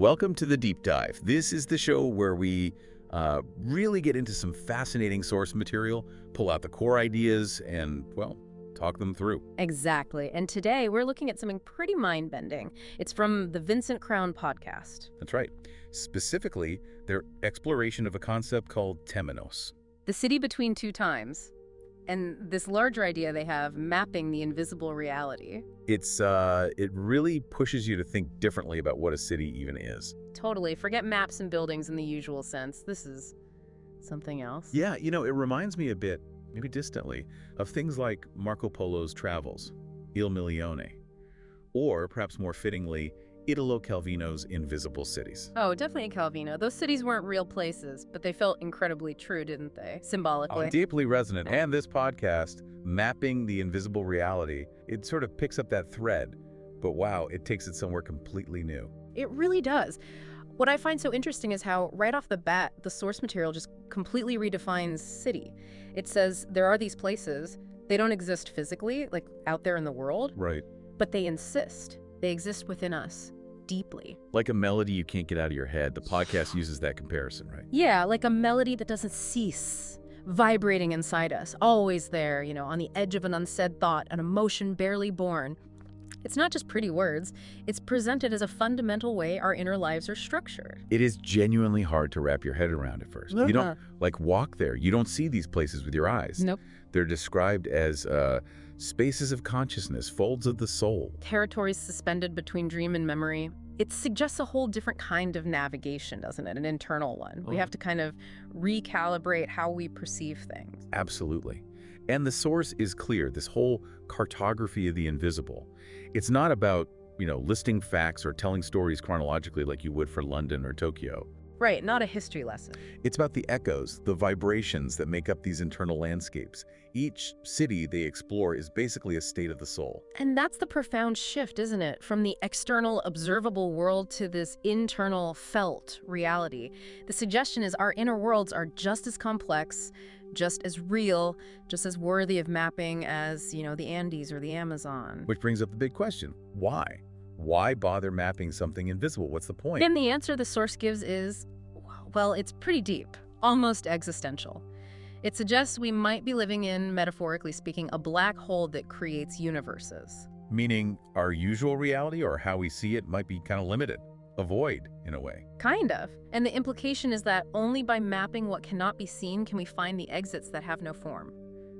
Welcome to the Deep Dive. This is the show where we really get into some fascinating source material, pull out the core ideas, and, well, talk them through. Exactly. And today we're looking at something pretty mind-bending. It's from the Vincent Crown podcast. That's right. Specifically, their exploration of a concept called Témenos. The city between two times. And this larger idea they have, mapping the invisible reality. It really pushes you to think differently about what a city even is. Totally. Forget maps and buildings in the usual sense. This is something else. Yeah, it reminds me a bit, maybe distantly, of things like Marco Polo's travels, Il Milione, or perhaps more fittingly, Italo Calvino's Invisible Cities. Oh, definitely Calvino. Those cities weren't real places, but they felt incredibly true, didn't they? Symbolically. Deeply resonant. And this podcast, Mapping the Invisible Reality, it sort of picks up that thread, but wow, it takes it somewhere completely new. It really does. What I find so interesting is how, right off the bat, the source material just completely redefines city. It says there are these places, they don't exist physically, like out there in the world. Right. But they insist. They exist within us, deeply. Like a melody you can't get out of your head. The podcast uses that comparison, right? Yeah, like a melody that doesn't cease, vibrating inside us, always there, on the edge of an unsaid thought, an emotion barely born. It's not just pretty words. It's presented as a fundamental way our inner lives are structured. It is genuinely hard to wrap your head around at first. You don't, walk there. You don't see these places with your eyes. Nope. They're described as spaces of consciousness, folds of the soul. Territories suspended between dream and memory. It suggests a whole different kind of navigation, doesn't it? An internal one. We have to kind of recalibrate how we perceive things. Absolutely. And the source is clear, this whole cartography of the invisible. It's not about, listing facts or telling stories chronologically like you would for London or Tokyo. Right, not a history lesson. It's about the echoes, the vibrations that make up these internal landscapes. Each city they explore is basically a state of the soul. And that's the profound shift, isn't it? From the external observable world to this internal felt reality. The suggestion is our inner worlds are just as complex, just as real, just as worthy of mapping as, the Andes or the Amazon. Which brings up the big question, why? Why bother mapping something invisible? What's the point? And the answer the source gives is, well, it's pretty deep, almost existential. It suggests we might be living in, metaphorically speaking, a black hole that creates universes. Meaning our usual reality or how we see it might be kind of limited, a void in a way. Kind of. And the implication is that only by mapping what cannot be seen can we find the exits that have no form.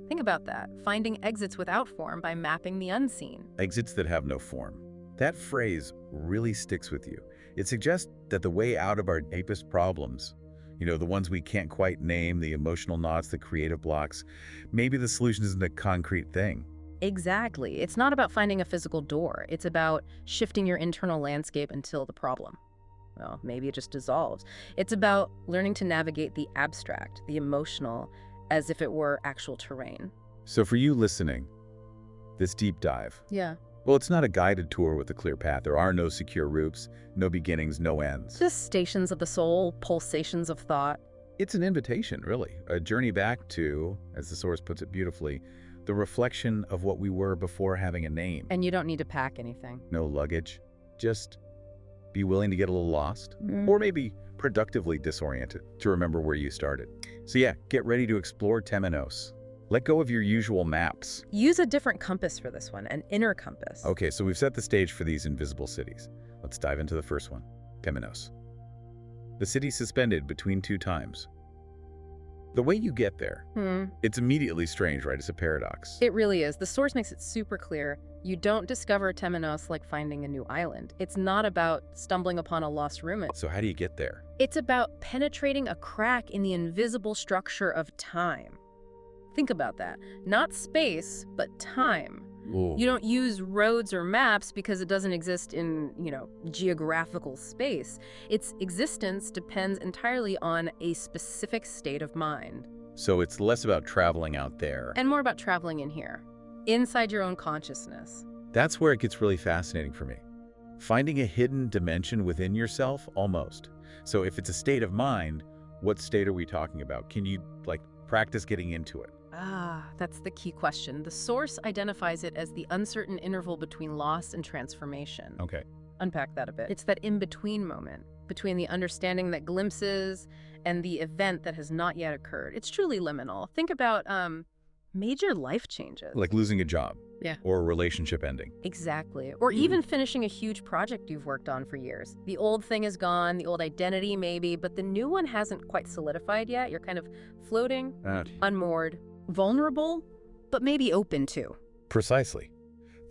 Think about that, finding exits without form by mapping the unseen. Exits that have no form. That phrase really sticks with you. It suggests that the way out of our deepest problems, the ones we can't quite name, the emotional knots, the creative blocks, maybe the solution isn't a concrete thing. Exactly. It's not about finding a physical door. It's about shifting your internal landscape until the problem, well, maybe it just dissolves. It's about learning to navigate the abstract, the emotional, as if it were actual terrain. So for you listening, this deep dive. Yeah. Well, it's not a guided tour with a clear path. There are no secure routes, no beginnings, no ends. Just stations of the soul, pulsations of thought. It's an invitation, really. A journey back to, as the source puts it beautifully, the reflection of what we were before having a name. And you don't need to pack anything. No luggage. Just be willing to get a little lost, or maybe productively disoriented to remember where you started. So yeah, get ready to explore Témenos. Let go of your usual maps. Use a different compass for this one, an inner compass. Okay, so we've set the stage for these invisible cities. Let's dive into the first one, Témenos. The city suspended between two times. The way you get there, it's immediately strange, right? It's a paradox. It really is. The source makes it super clear. You don't discover Témenos like finding a new island. It's not about stumbling upon a lost ruin. So how do you get there? It's about penetrating a crack in the invisible structure of time. Think about that. Not space, but time. Ooh. You don't use roads or maps because it doesn't exist in, geographical space. Its existence depends entirely on a specific state of mind. So it's less about traveling out there. And more about traveling in here, inside your own consciousness. That's where it gets really fascinating for me. Finding a hidden dimension within yourself, almost. So if it's a state of mind, what state are we talking about? Can you, practice getting into it? That's the key question. The source identifies it as the uncertain interval between loss and transformation. Okay. Unpack that a bit. It's that in-between moment, between the understanding that glimpses and the event that has not yet occurred. It's truly liminal. Think about major life changes. Like losing a job. Yeah. Or a relationship ending. Exactly. Or even finishing a huge project you've worked on for years. The old thing is gone, the old identity maybe, but the new one hasn't quite solidified yet. You're kind of floating, unmoored, vulnerable, but maybe open to. Precisely.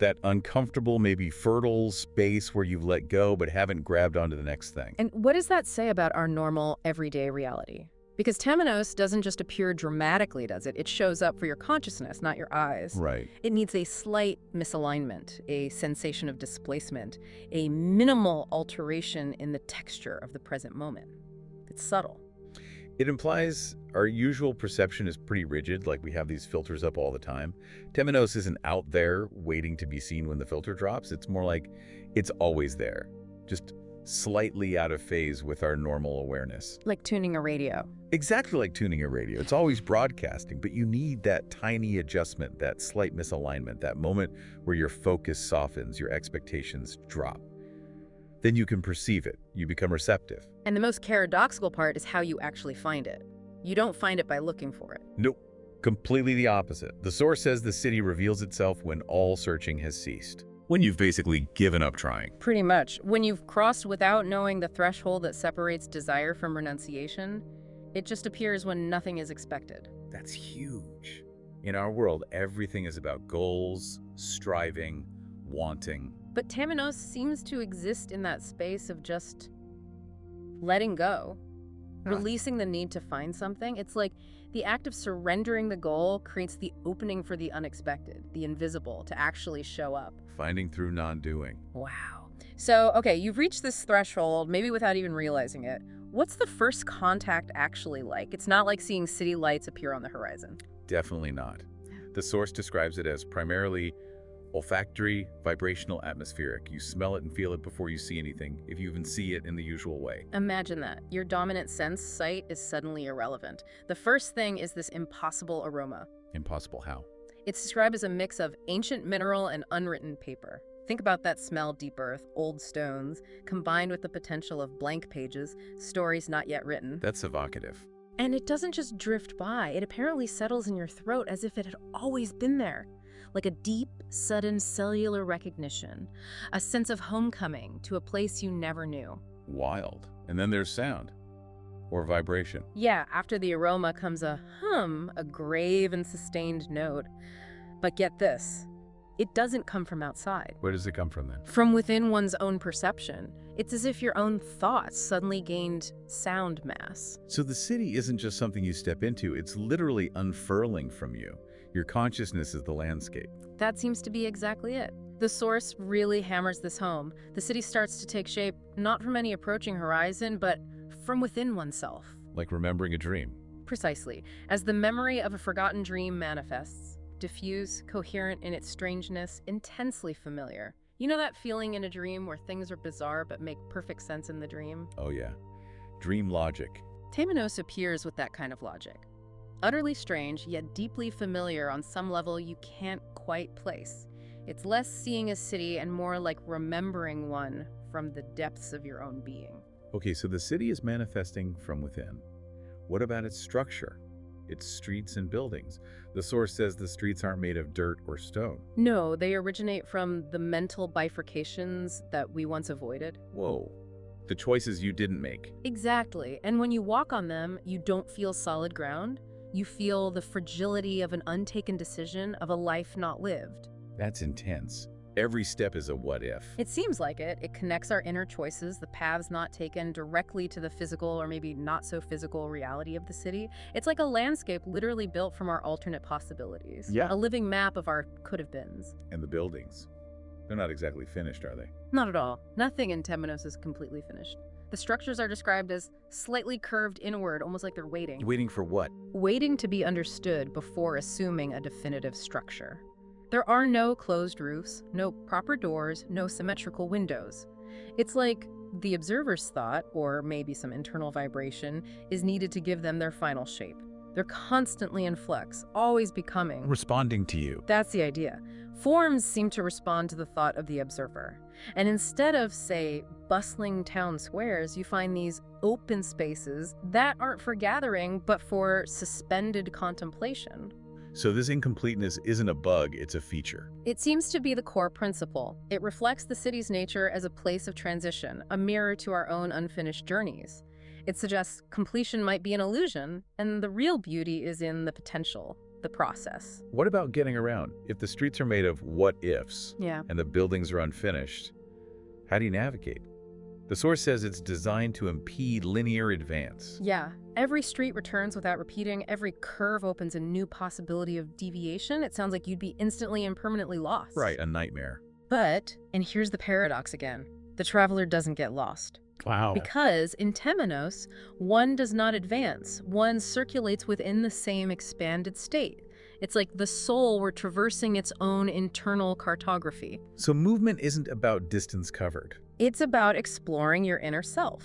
That uncomfortable, maybe fertile space where you've let go but haven't grabbed onto the next thing. And what does that say about our normal, everyday reality? Because Témenos doesn't just appear dramatically, does it? It shows up for your consciousness, not your eyes. Right. It needs a slight misalignment, a sensation of displacement, a minimal alteration in the texture of the present moment. It's subtle. It implies our usual perception is pretty rigid, like we have these filters up all the time. Témenos isn't out there waiting to be seen when the filter drops. It's more like it's always there, just slightly out of phase with our normal awareness. Like tuning a radio. Exactly like tuning a radio. It's always broadcasting, but you need that tiny adjustment, that slight misalignment, that moment where your focus softens, your expectations drop. Then you can perceive it. You become receptive. And the most paradoxical part is how you actually find it. You don't find it by looking for it. Nope. Completely the opposite. The source says the city reveals itself when all searching has ceased. When you've basically given up trying. Pretty much. When you've crossed without knowing the threshold that separates desire from renunciation, it just appears when nothing is expected. That's huge. In our world, everything is about goals, striving, wanting. But Témenos seems to exist in that space of just letting go, releasing the need to find something. It's like the act of surrendering the goal creates the opening for the unexpected, the invisible, to actually show up. Finding through non-doing. Wow. So, okay, you've reached this threshold, maybe without even realizing it. What's the first contact actually like? It's not like seeing city lights appear on the horizon. Definitely not. The source describes it as primarily olfactory, vibrational, atmospheric. You smell it and feel it before you see anything, if you even see it in the usual way. Imagine that. Your dominant sense, sight, is suddenly irrelevant. The first thing is this impossible aroma. Impossible how? It's described as a mix of ancient mineral and unwritten paper. Think about that smell, deep earth, old stones, combined with the potential of blank pages, stories not yet written. That's evocative. And it doesn't just drift by. It apparently settles in your throat as if it had always been there. Like a deep, sudden cellular recognition, a sense of homecoming to a place you never knew. Wild. And then there's sound. Or vibration. Yeah, after the aroma comes a hum, a grave and sustained note. But get this, it doesn't come from outside. Where does it come from then? From within one's own perception. It's as if your own thoughts suddenly gained sound mass. So the city isn't just something you step into, it's literally unfurling from you. Your consciousness is the landscape. That seems to be exactly it. The source really hammers this home. The city starts to take shape, not from any approaching horizon, but from within oneself. Like remembering a dream. Precisely. As the memory of a forgotten dream manifests, diffuse, coherent in its strangeness, intensely familiar. You know that feeling in a dream where things are bizarre but make perfect sense in the dream? Oh yeah. Dream logic. Témenos appears with that kind of logic. Utterly strange, yet deeply familiar on some level you can't quite place. It's less seeing a city and more like remembering one from the depths of your own being. Okay, so the city is manifesting from within. What about its structure? Its streets and buildings? The source says the streets aren't made of dirt or stone. No, they originate from the mental bifurcations that we once avoided. Whoa. The choices you didn't make. Exactly. And when you walk on them, you don't feel solid ground. You feel the fragility of an untaken decision, of a life not lived. That's intense. Every step is a what if. It seems like it. It connects our inner choices, the paths not taken, directly to the physical or maybe not so physical reality of the city. It's like a landscape literally built from our alternate possibilities. Yeah. A living map of our could-have-beens. And the buildings. They're not exactly finished, are they? Not at all. Nothing in Témenos is completely finished. The structures are described as slightly curved inward, almost like they're waiting. Waiting for what? Waiting to be understood before assuming a definitive structure. There are no closed roofs, no proper doors, no symmetrical windows. It's like the observer's thought, or maybe some internal vibration, is needed to give them their final shape. They're constantly in flux, always becoming. Responding to you. That's the idea. Forms seem to respond to the thought of the observer. And instead of, say, bustling town squares, you find these open spaces that aren't for gathering, but for suspended contemplation. So this incompleteness isn't a bug, it's a feature. It seems to be the core principle. It reflects the city's nature as a place of transition, a mirror to our own unfinished journeys. It suggests completion might be an illusion, and the real beauty is in the potential, the process. What about getting around? If the streets are made of what-ifs Yeah. and the buildings are unfinished, how do you navigate? The source says it's designed to impede linear advance. Yeah. Every street returns without repeating. Every curve opens a new possibility of deviation. It sounds like you'd be instantly and permanently lost. Right, a nightmare. But, and here's the paradox again, the traveler doesn't get lost. Wow. Because in Témenos, one does not advance. One circulates within the same expanded state. It's like the soul were traversing its own internal cartography. So movement isn't about distance covered. It's about exploring your inner self,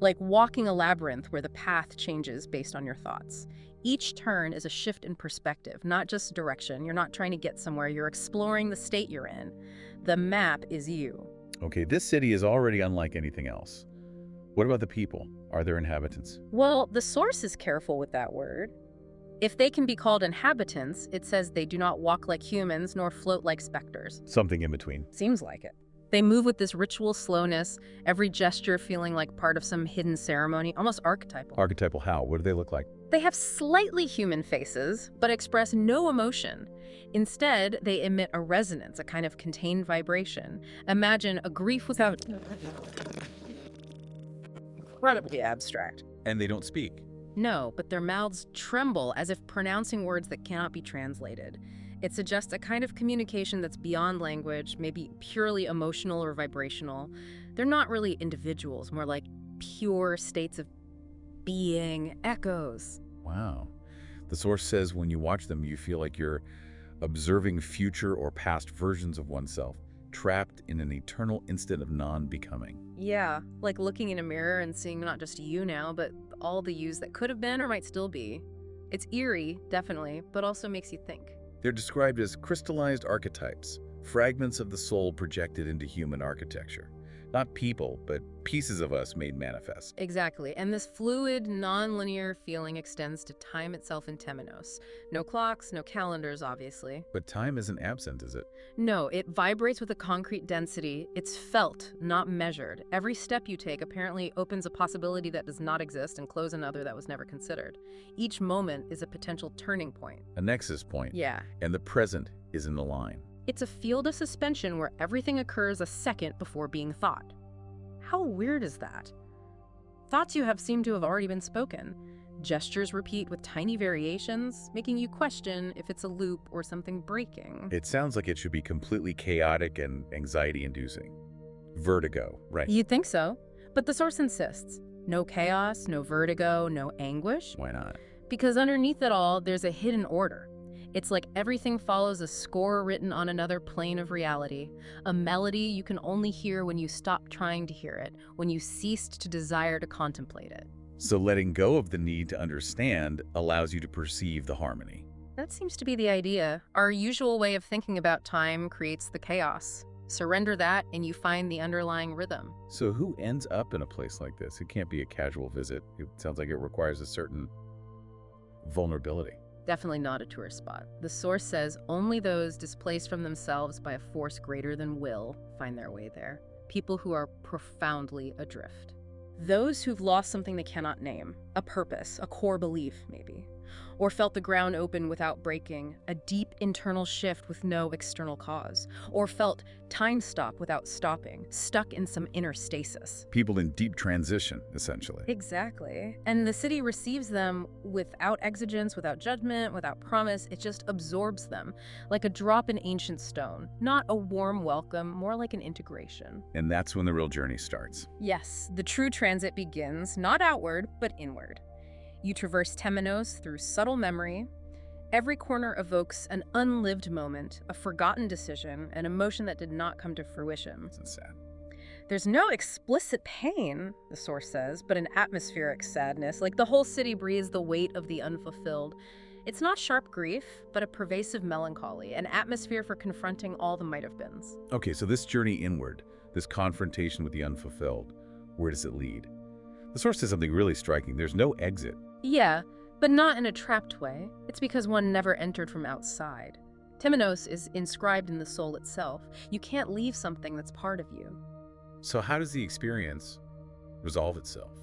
like walking a labyrinth where the path changes based on your thoughts. Each turn is a shift in perspective, not just direction. You're not trying to get somewhere, you're exploring the state you're in. The map is you. Okay, this city is already unlike anything else. What about the people? Are there inhabitants? Well, the source is careful with that word. If they can be called inhabitants, it says they do not walk like humans nor float like specters. Something in between. Seems like it. They move with this ritual slowness, every gesture feeling like part of some hidden ceremony, almost archetypal. Archetypal how? What do they look like? They have slightly human faces, but express no emotion. Instead, they emit a resonance, a kind of contained vibration. Imagine a grief without... Incredibly abstract. And they don't speak. No, but their mouths tremble as if pronouncing words that cannot be translated. It suggests a kind of communication that's beyond language, maybe purely emotional or vibrational. They're not really individuals, more like pure states of being, echoes. Wow. The source says when you watch them, you feel like you're observing future or past versions of oneself, trapped in an eternal instant of non-becoming. Yeah, like looking in a mirror and seeing not just you now, but all the yous that could have been or might still be. It's eerie, definitely, but also makes you think. They're described as crystallized archetypes, fragments of the soul projected into human architecture. Not people, but pieces of us made manifest. Exactly, and this fluid, non-linear feeling extends to time itself in Témenos. No clocks, no calendars, obviously. But time isn't absent, is it? No, it vibrates with a concrete density. It's felt, not measured. Every step you take apparently opens a possibility that does not exist and closes another that was never considered. Each moment is a potential turning point. A nexus point. Yeah. And the present is in the line. It's a field of suspension where everything occurs a second before being thought. How weird is that? Thoughts you have seem to have already been spoken. Gestures repeat with tiny variations, making you question if it's a loop or something breaking. It sounds like it should be completely chaotic and anxiety-inducing. Vertigo, right? You'd think so, but the source insists. No chaos, no vertigo, no anguish. Why not? Because underneath it all, there's a hidden order. It's like everything follows a score written on another plane of reality, a melody you can only hear when you stop trying to hear it, when you ceased to desire to contemplate it. So letting go of the need to understand allows you to perceive the harmony. That seems to be the idea. Our usual way of thinking about time creates the chaos. Surrender that and you find the underlying rhythm. So who ends up in a place like this? It can't be a casual visit. It sounds like it requires a certain vulnerability. Definitely not a tourist spot. The source says only those displaced from themselves by a force greater than will find their way there. People who are profoundly adrift. Those who've lost something they cannot name, a purpose, a core belief, maybe. Or felt the ground open without breaking, a deep internal shift with no external cause. Or felt time stop without stopping, stuck in some inner stasis. People in deep transition, essentially. Exactly. And the city receives them without exigence, without judgment, without promise. It just absorbs them, like a drop in ancient stone. Not a warm welcome, more like an integration. And that's when the real journey starts. Yes, the true transit begins, not outward, but inward. You traverse Témenos through subtle memory. Every corner evokes an unlived moment, a forgotten decision, an emotion that did not come to fruition. That's sad. There's no explicit pain, the source says, but an atmospheric sadness, like the whole city breathes the weight of the unfulfilled. It's not sharp grief, but a pervasive melancholy, an atmosphere for confronting all the might-have-beens. Okay, so this journey inward, this confrontation with the unfulfilled, where does it lead? The source says something really striking. There's no exit. Yeah, but not in a trapped way. It's because one never entered from outside. Témenos is inscribed in the soul itself. You can't leave something that's part of you. So how does the experience resolve itself?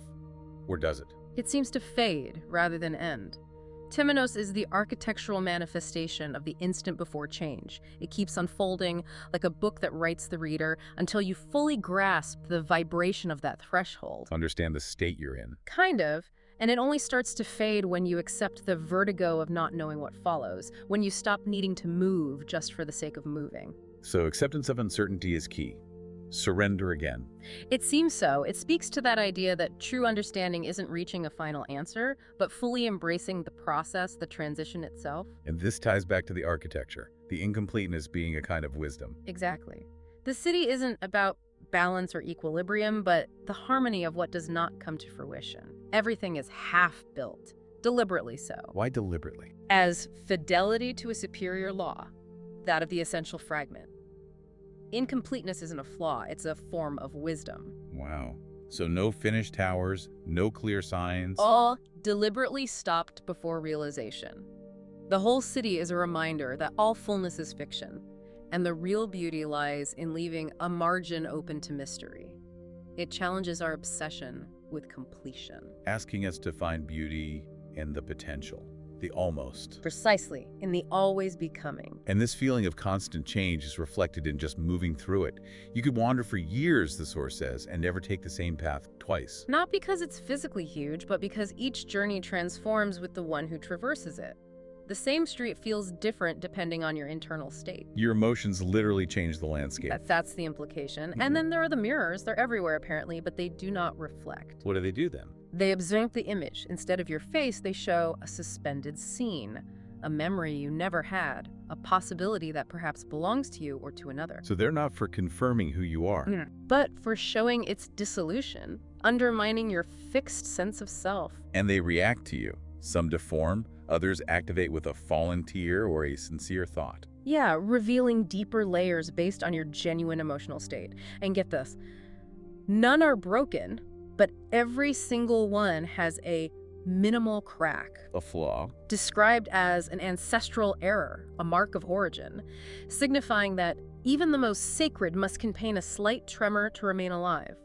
Or does it? It seems to fade rather than end. Témenos is the architectural manifestation of the instant before change. It keeps unfolding like a book that writes the reader until you fully grasp the vibration of that threshold. Understand the state you're in. Kind of. And it only starts to fade when you accept the vertigo of not knowing what follows, when you stop needing to move just for the sake of moving. So acceptance of uncertainty is key. Surrender again. It seems so. It speaks to that idea that true understanding isn't reaching a final answer, but fully embracing the process, the transition itself. And this ties back to the architecture, the incompleteness being a kind of wisdom. Exactly. The city isn't about balance or equilibrium, but the harmony of what does not come to fruition. Everything is half-built, deliberately so. Why deliberately? As fidelity to a superior law, that of the essential fragment. Incompleteness isn't a flaw, it's a form of wisdom. Wow. So no finished towers, no clear signs. All deliberately stopped before realization. The whole city is a reminder that all fullness is fiction, and the real beauty lies in leaving a margin open to mystery. It challenges our obsession with completion. Asking us to find beauty and the potential, the almost. Precisely, in the always becoming. And this feeling of constant change is reflected in just moving through it. You could wander for years, the source says, and never take the same path twice. Not because it's physically huge, but because each journey transforms with the one who traverses it. The same street feels different depending on your internal state. Your emotions literally change the landscape. That's the implication. And then there are the mirrors. They're everywhere, apparently, but they do not reflect. What do then? They observe the image. Instead of your face, they show a suspended scene, a memory you never had, a possibility that perhaps belongs to you or to another. So they're not for confirming who you are. But for showing its dissolution, undermining your fixed sense of self. And they react to you. Some deform, others activate with a fallen tear or a sincere thought. Yeah, revealing deeper layers based on your genuine emotional state. And get this, none are broken, but every single one has a minimal crack. A flaw. Described as an ancestral error, a mark of origin, signifying that even the most sacred must contain a slight tremor to remain alive.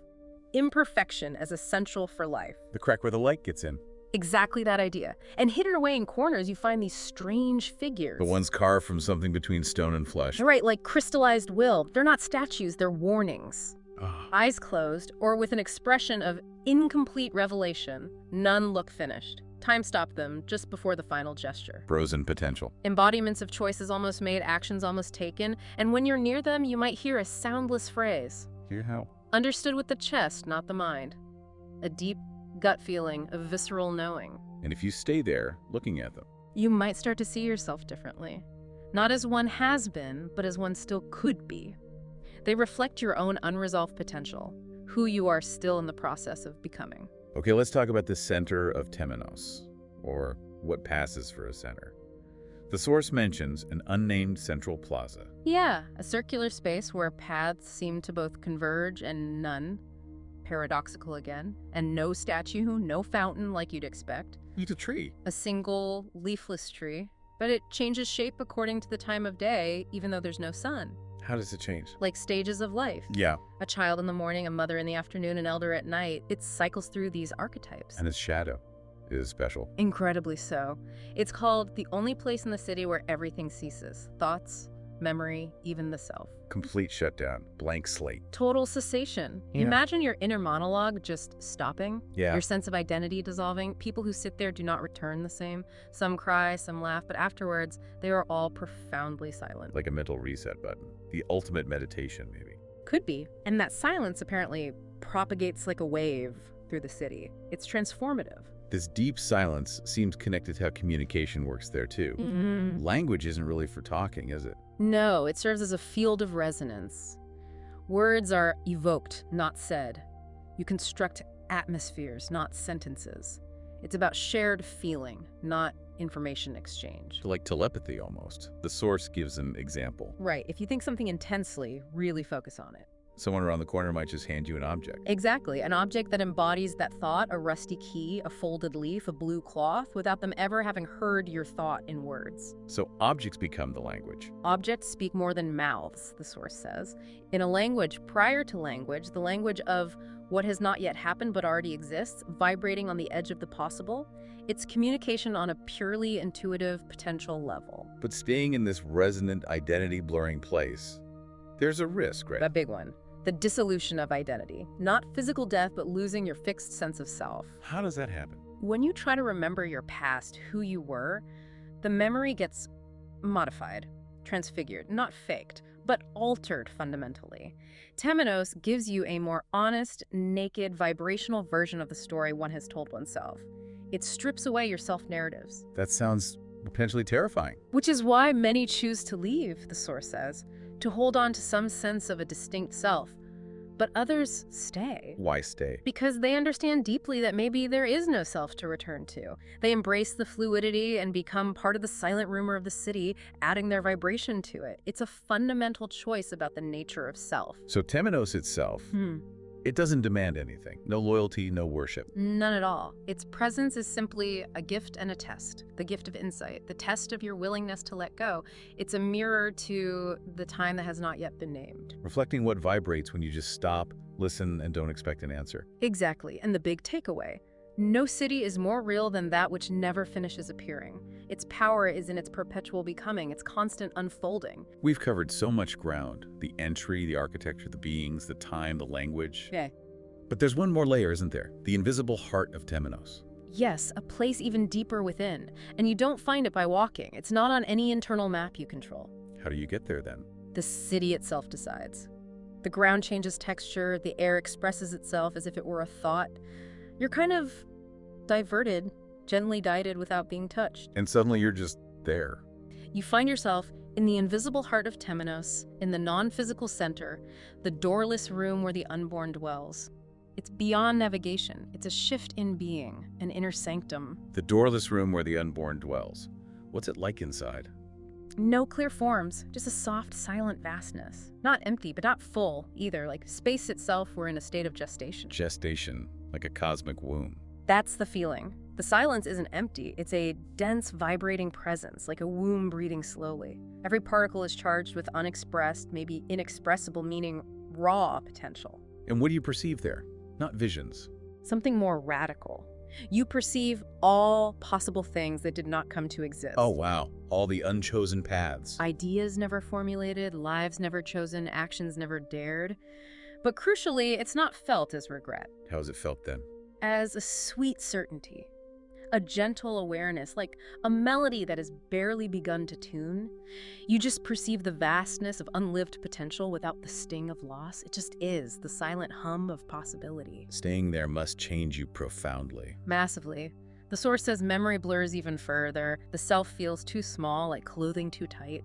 Imperfection as essential for life. The crack where the light gets in. Exactly that idea. And hidden away in corners, you find these strange figures. The ones carved from something between stone and flesh. Right, like crystallized will. They're not statues, they're warnings. Ah. Eyes closed, or with an expression of incomplete revelation, none look finished. Time stopped them just before the final gesture. Frozen potential. Embodiments of choices almost made, actions almost taken, and when you're near them, you might hear a soundless phrase. Hear how? Understood with the chest, not the mind. A deep gut feeling of visceral knowing. And if you stay there, looking at them, You might start to see yourself differently. Not as one has been, but as one still could be. They reflect your own unresolved potential, who you are still in the process of becoming. okay, let's talk about the center of Témenos, or what passes for a center. The source mentions an unnamed central plaza. Yeah, a circular space where paths seem to both converge and none. Paradoxical again. And no statue, no fountain like you'd expect. It's a tree. A single leafless tree. But it changes shape according to the time of day, even though there's no sun. How does it change? Like stages of life. Yeah, A child in the morning, a mother in the afternoon, an elder at night. It cycles through these archetypes. and its shadow is special. Incredibly so. It's called the only place in the city where everything ceases. Thoughts, memory, even the self. Complete shutdown, blank slate. Total cessation. Yeah. Imagine your inner monologue just stopping. Yeah. Your sense of identity dissolving. People who sit there do not return the same. Some cry, some laugh, but afterwards, they are all profoundly silent. Like a mental reset button. The ultimate meditation, maybe. Could be. And that silence apparently propagates like a wave through the city. It's transformative. This deep silence seems connected to how communication works there too. Language isn't really for talking, is it? No, it serves as a field of resonance. Words are evoked, not said. You construct atmospheres, not sentences. It's about shared feeling, not information exchange. Like telepathy almost. The source gives an example. Right. If you think something intensely, really focus on it. Someone around the corner might just hand you an object. Exactly. An object that embodies that thought, a rusty key, a folded leaf, a blue cloth, without them ever having heard your thought in words. So objects become the language. Objects speak more than mouths, the source says. In a language prior to language, the language of what has not yet happened but already exists, vibrating on the edge of the possible, it's communication on a purely intuitive potential level. But staying in this resonant identity-blurring place, there's a risk, right? A big one. The dissolution of identity. Not physical death, but losing your fixed sense of self. How does that happen? When you try to remember your past, who you were, the memory gets modified, transfigured, not faked, but altered fundamentally. Témenos gives you a more honest, naked, vibrational version of the story one has told oneself. It strips away your self-narratives. That sounds potentially terrifying. Which is why many choose to leave, the source says, to hold on to some sense of a distinct self. But others stay. Why stay? Because they understand deeply that maybe there is no self to return to. They embrace the fluidity and become part of the silent rumor of the city, adding their vibration to it. It's a fundamental choice about the nature of self. So Témenos itself, it doesn't demand anything. No loyalty, no worship. None at all. Its presence is simply a gift and a test. The gift of insight, the test of your willingness to let go. It's a mirror to the time that has not yet been named. Reflecting what vibrates when you just stop, listen, and don't expect an answer. Exactly. And the big takeaway. No city is more real than that which never finishes appearing. Its power is in its perpetual becoming, its constant unfolding. We've covered so much ground. The entry, the architecture, the beings, the time, the language. Yeah. But there's one more layer, isn't there? The invisible heart of Témenos. Yes, a place even deeper within. And you don't find it by walking. It's not on any internal map you control. How do you get there then? The city itself decides. The ground changes texture, the air expresses itself as if it were a thought. You're kind of diverted, gently guided without being touched. And suddenly you're just there. You find yourself in the invisible heart of Témenos, in the non-physical center, the doorless room where the unborn dwells. It's beyond navigation. It's a shift in being, an inner sanctum. The doorless room where the unborn dwells. What's it like inside? No clear forms, just a soft, silent vastness. Not empty, but not full either. Like space itself were in a state of gestation. Gestation, like a cosmic womb. That's the feeling. The silence isn't empty. It's a dense, vibrating presence, like a womb breathing slowly. Every particle is charged with unexpressed, maybe inexpressible, meaning raw potential. And what do you perceive there? Not visions. Something more radical. You perceive all possible things that did not come to exist. Oh, wow. All the unchosen paths. Ideas never formulated, lives never chosen, actions never dared. But crucially, it's not felt as regret. How's it felt then? As a sweet certainty. A gentle awareness, like a melody that has barely begun to tune. You just perceive the vastness of unlived potential without the sting of loss. It just is, the silent hum of possibility. Staying there must change you profoundly. Massively. The source says memory blurs even further. The self feels too small, like clothing too tight.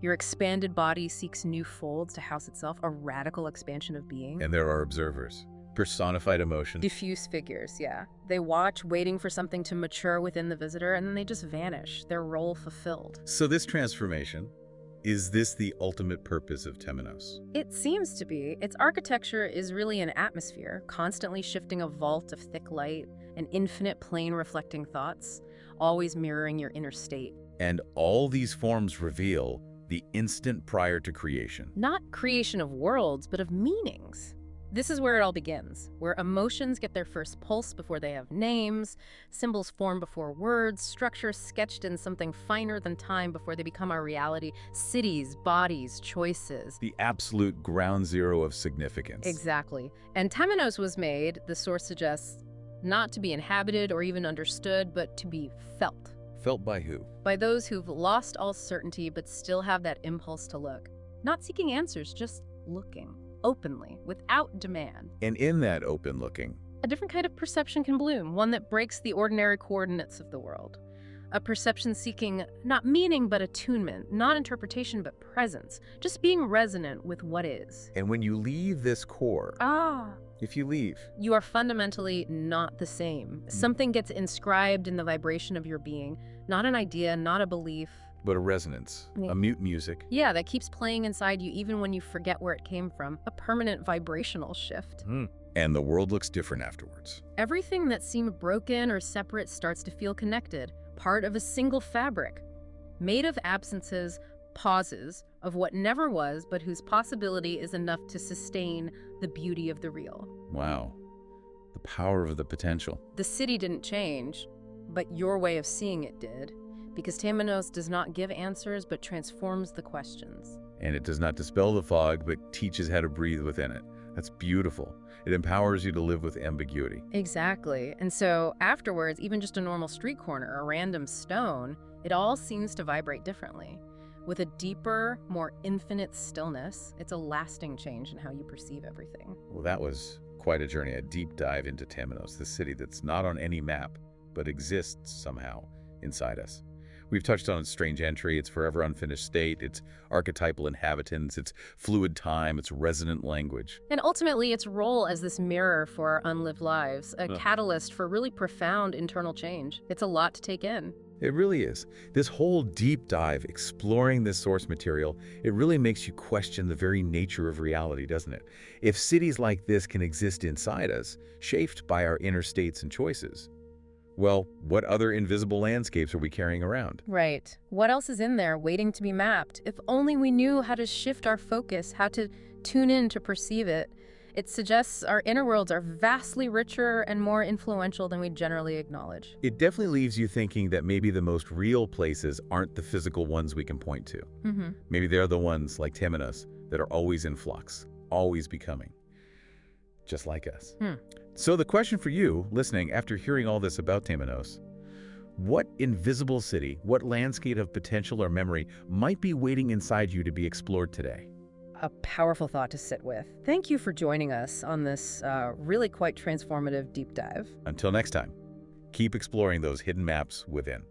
Your expanded body seeks new folds to house itself, a radical expansion of being. And there are observers. Personified emotion. Diffuse figures, yeah. They watch, waiting for something to mature within the visitor, and then they just vanish, their role fulfilled. So this transformation, is this the ultimate purpose of Témenos? It seems to be. Its architecture is really an atmosphere, constantly shifting a vault of thick light, an infinite plane reflecting thoughts, always mirroring your inner state. And all these forms reveal the instant prior to creation. Not creation of worlds, but of meanings. This is where it all begins, where emotions get their first pulse before they have names, symbols form before words, structures sketched in something finer than time before they become our reality, cities, bodies, choices. The absolute ground zero of significance. Exactly. And Témenos was made, the source suggests, not to be inhabited or even understood, but to be felt. Felt by who? By those who've lost all certainty but still have that impulse to look. Not seeking answers, just looking. Openly, without demand. And in that open looking, a different kind of perception can bloom, one that breaks the ordinary coordinates of the world. A perception seeking not meaning but attunement, not interpretation but presence, just being resonant with what is. And when you leave this core, if you leave, You are fundamentally not the same. Something gets inscribed in the vibration of your being, not an idea, not a belief. but a resonance, Yeah. a mute music. Yeah, that keeps playing inside you even when you forget where it came from. A permanent vibrational shift. And the world looks different afterwards. Everything that seemed broken or separate starts to feel connected, part of a single fabric, made of absences, pauses, of what never was, but whose possibility is enough to sustain the beauty of the real. Wow. The power of the potential. The city didn't change, but your way of seeing it did, because Témenos does not give answers, but transforms the questions. And it does not dispel the fog, but teaches how to breathe within it. That's beautiful. It empowers you to live with ambiguity. Exactly. And so afterwards, even just a normal street corner, a random stone, it all seems to vibrate differently. With a deeper, more infinite stillness, it's a lasting change in how you perceive everything. Well, that was quite a journey, a deep dive into Témenos, the city that's not on any map, but exists somehow inside us. We've touched on its strange entry, its forever unfinished state, its archetypal inhabitants, its fluid time, its resonant language. And ultimately, its role as this mirror for our unlived lives, a catalyst for really profound internal change. It's a lot to take in. It really is. This whole deep dive, exploring this source material, it really makes you question the very nature of reality, doesn't it? If cities like this can exist inside us, shaped by our inner states and choices, well, what other invisible landscapes are we carrying around? Right. What else is in there waiting to be mapped? If only we knew how to shift our focus, how to tune in to perceive it. It suggests our inner worlds are vastly richer and more influential than we generally acknowledge. It definitely leaves you thinking that maybe the most real places aren't the physical ones we can point to. Maybe they're the ones, like Témenos, that are always in flux, always becoming, just like us. So the question for you, listening, after hearing all this about Témenos, what invisible city, what landscape of potential or memory might be waiting inside you to be explored today? A powerful thought to sit with. Thank you for joining us on this really quite transformative deep dive. Until next time, keep exploring those hidden maps within.